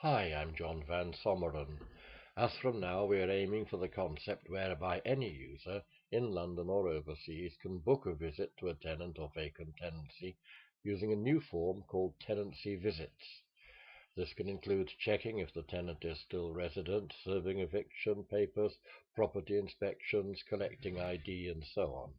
Hi, I'm John Van Sommeren. As from now, we are aiming for the concept whereby any user, in London or overseas, can book a visit to a tenant or vacant tenancy using a new form called Tenancy Visits. This can include checking if the tenant is still resident, serving eviction papers, property inspections, collecting ID, and so on.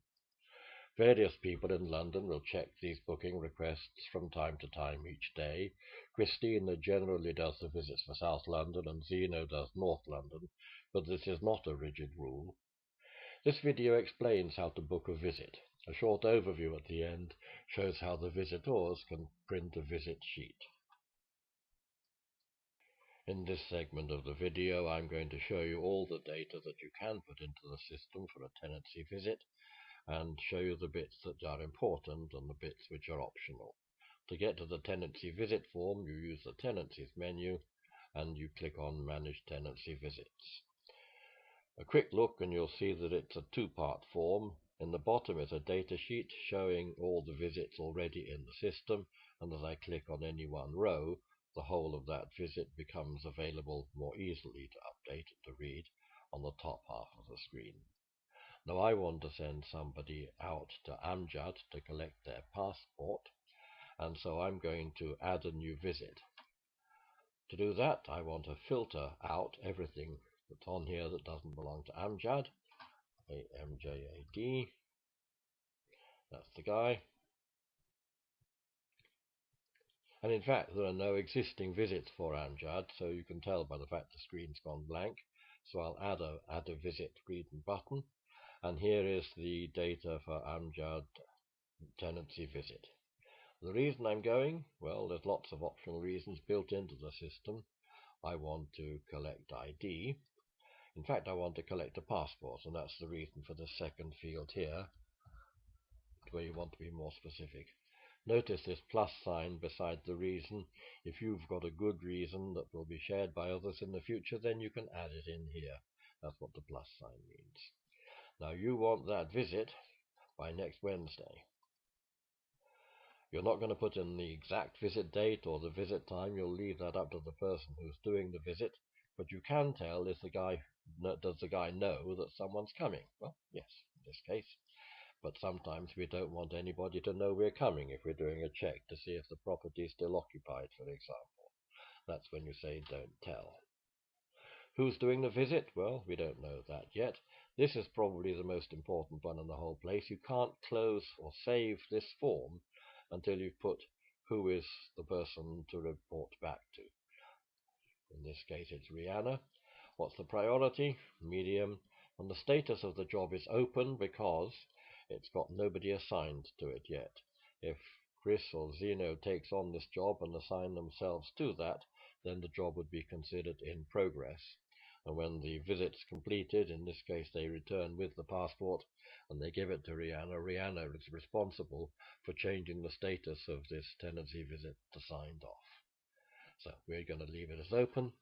Various people in London will check these booking requests from time to time each day. Christina generally does the visits for South London and Zeno does North London, but this is not a rigid rule. This video explains how to book a visit. A short overview at the end shows how the visitors can print a visit sheet. In this segment of the video, I'm going to show you all the data that you can put into the system for a tenancy visit, and show you the bits that are important and the bits which are optional. To get to the tenancy visit form, you use the Tenancies menu and you click on Manage Tenancy Visits. A quick look and you'll see that it's a two-part form. In the bottom is a data sheet showing all the visits already in the system, and as I click on any one row, the whole of that visit becomes available more easily to update and to read on the top half of the screen. Now I want to send somebody out to Amjad to collect their passport, and so I'm going to add a new visit. To do that, I want to filter out everything that's on here that doesn't belong to Amjad. AMJAD, that's the guy. And in fact, there are no existing visits for Amjad, so you can tell by the fact the screen's gone blank. So I'll add a visit green button. And here is the data for Amjad tenancy visit. The reason I'm going, well, there's lots of optional reasons built into the system. I want to collect ID. In fact, I want to collect a passport, and that's the reason for the second field here, where you want to be more specific. Notice this plus sign beside the reason. If you've got a good reason that will be shared by others in the future, then you can add it in here. That's what the plus sign means. Now you want that visit by next Wednesday. You're not going to put in the exact visit date or the visit time. You'll leave that up to the person who's doing the visit, but you can tell does the guy know that someone's coming? Well, yes, in this case. But sometimes we don't want anybody to know we're coming if we're doing a check to see if the property is still occupied, for example. That's when you say don't tell. Who's doing the visit? Well, we don't know that yet. This is probably the most important one in the whole place. You can't close or save this form until you've put who is the person to report back to. In this case, it's Rihanna. What's the priority? Medium. And the status of the job is open because it's got nobody assigned to it yet. If Chris or Zeno takes on this job and assign themselves to that, then the job would be considered in progress. And when the visit's completed, in this case they return with the passport and they give it to Rihanna, Rihanna is responsible for changing the status of this tenancy visit to signed off. So we're going to leave it as open,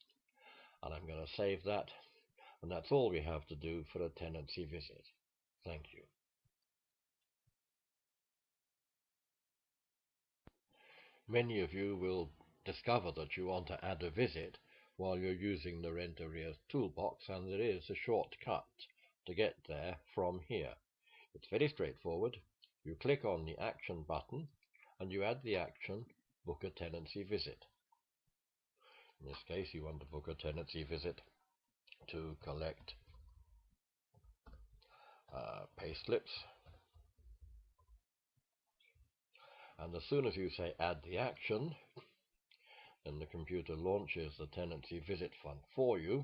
and I'm going to save that, and that's all we have to do for a tenancy visit. Thank you. Many of you will discover that you want to add a visit while you're using the Rent Arrears toolbox, and there is a shortcut to get there from here. It's very straightforward. You click on the Action button and you add the action Book a Tenancy Visit. In this case, you want to book a tenancy visit to collect payslips. And as soon as you say add the action, then the computer launches the tenancy visit fund for you,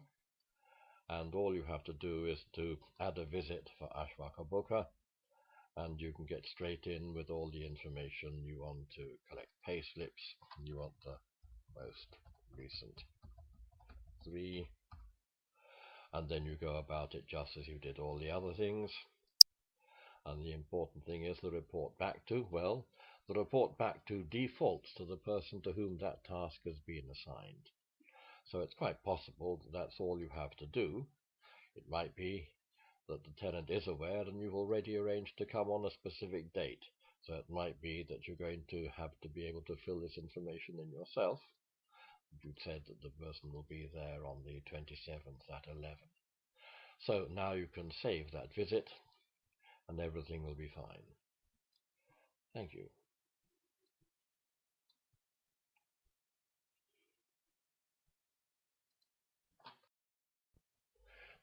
and all you have to do is to add a visit for Ashwaka Booker, and you can get straight in with all the information. You want to collect payslips, you want the most recent 3, and then you go about it just as you did all the other things. And the important thing is the report back to. Well, the report back to defaults to the person to whom that task has been assigned. So it's quite possible that that's all you have to do. It might be that the tenant is aware and you've already arranged to come on a specific date. So it might be that you're going to have to be able to fill this information in yourself. you'd said that the person will be there on the 27th at 11. So now you can save that visit and everything will be fine. Thank you.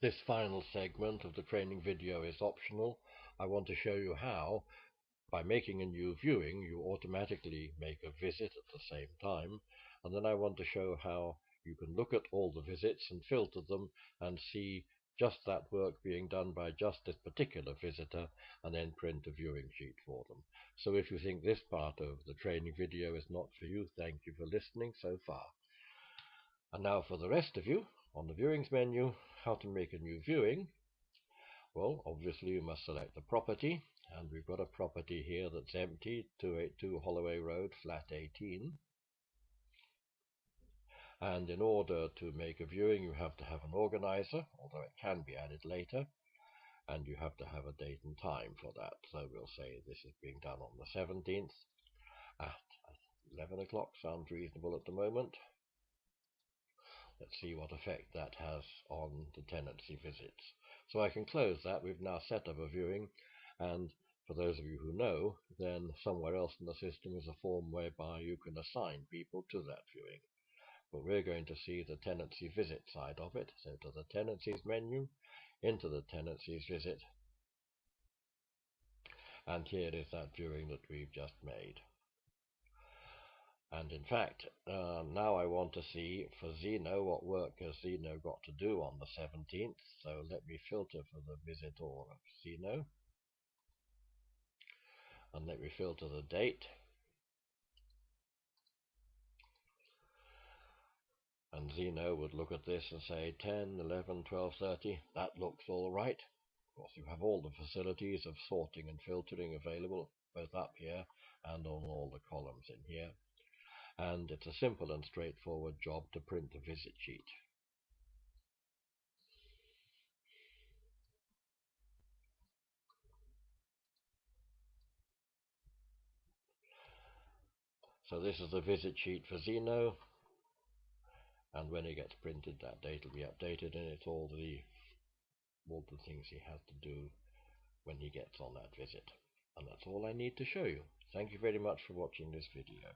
This final segment of the training video is optional. I want to show you how, by making a new viewing, you automatically make a visit at the same time. And then I want to show how you can look at all the visits and filter them and see just that work being done by just this particular visitor, and then print a viewing sheet for them. So if you think this part of the training video is not for you, thank you for listening so far. And now for the rest of you, on the viewings menu, how to make a new viewing. Well, obviously you must select the property, and we've got a property here that's empty, 282 Holloway Road, flat 18. And in order to make a viewing, you have to have an organizer, although it can be added later, and you have to have a date and time for that. So we'll say this is being done on the 17th at 11 o'clock. Sounds reasonable at the moment. Let's see what effect that has on the tenancy visits. So I can close that. We've now set up a viewing, and for those of you who know, then somewhere else in the system is a form whereby you can assign people to that viewing. But we're going to see the tenancy visit side of it. So to the tenancies menu, into the tenancies visit, and here is that viewing that we've just made. And in fact, now I want to see for Zeno what work has Zeno got to do on the 17th. So let me filter for the visitor of Zeno, and let me filter the date. And Zeno would look at this and say 10, 11, 12, 30. That looks all right. Of course, you have all the facilities of sorting and filtering available, both up here and on all the columns in here. And it's a simple and straightforward job to print the visit sheet. So this is the visit sheet for Zeno, and when it gets printed, that date will be updated, and it's all the things he has to do when he gets on that visit. And that's all I need to show you. Thank you very much for watching this video.